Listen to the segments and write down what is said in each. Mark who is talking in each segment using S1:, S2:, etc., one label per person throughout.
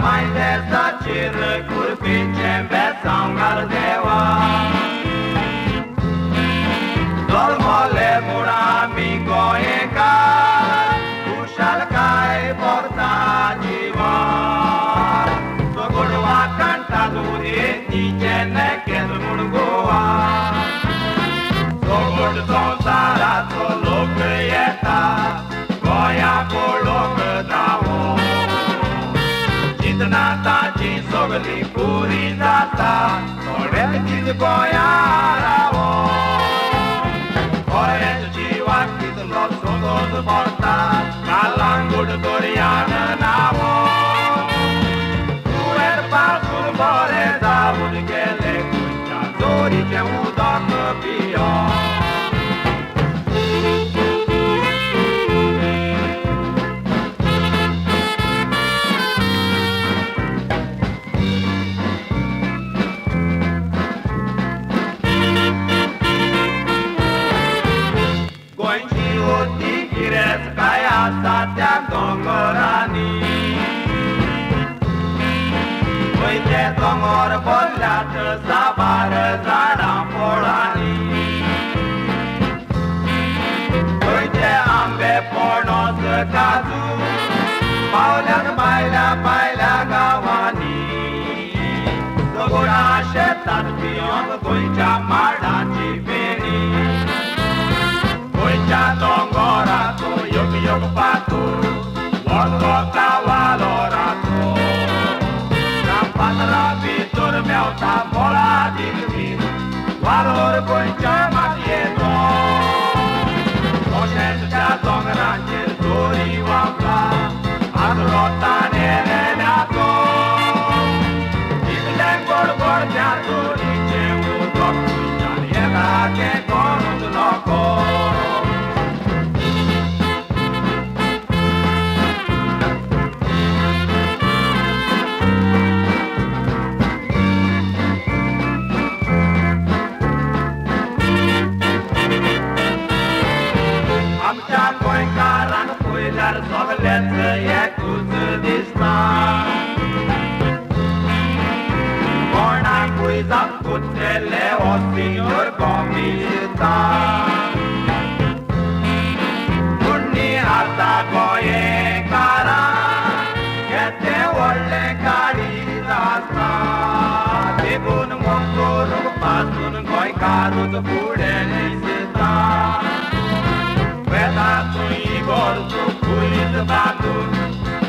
S1: Mai desaciră curpicem bețam gardewa Dolmole mura amigo eka Ushal kai portajiva Sogurwa cantado etigene ken murgoa Sogurd sonsara solokrieta Goya kolok davo Nata ci sogli puri data Ore ci goiara o Ore ci wakti lo sogo de porta Kalangud doriana na o Tuer pa sul bore da udgele kucha Zori che udok pio Kaya satya dongorani Uite dongor bolat sabar zadam polani Uite ambe pornos kazu Paulan baila gawani Dogora shetat pion goicha mardachi beni Goicha dongora Yogo pato, logo cavalorato Rampatra vitor meu ta bola divin Valor goicha matieto Oșet ca dongrancer dori wampa Adrota nere nato Iblem gor teatro nice udok Janiera che conut loco Sogleță e cu zâdistan Borna cui zaputele o signor comitan Unni alta goie cara Che te olle caridasta De bun montoro pasun goi carut pure nisita Vedato Igor Cuid batut,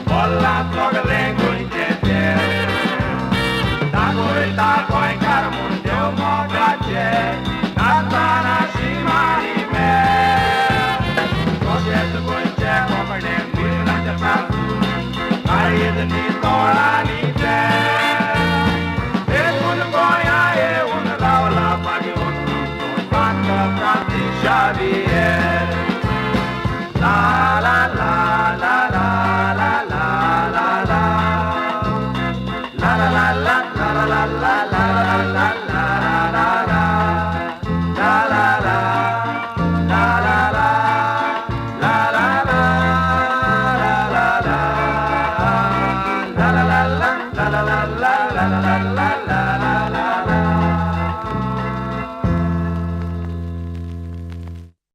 S1: bolla sogle goitete Dagoi carmun deu mogace Natana și marime Coșet goice comene Mirla de pasu Arid ni toranite E un goia e un laula Pagi un Toancă frate Xavier La la la la la la la la la La la la la la la la la la la la la La la la la la la la la la La la la la la la la la la la la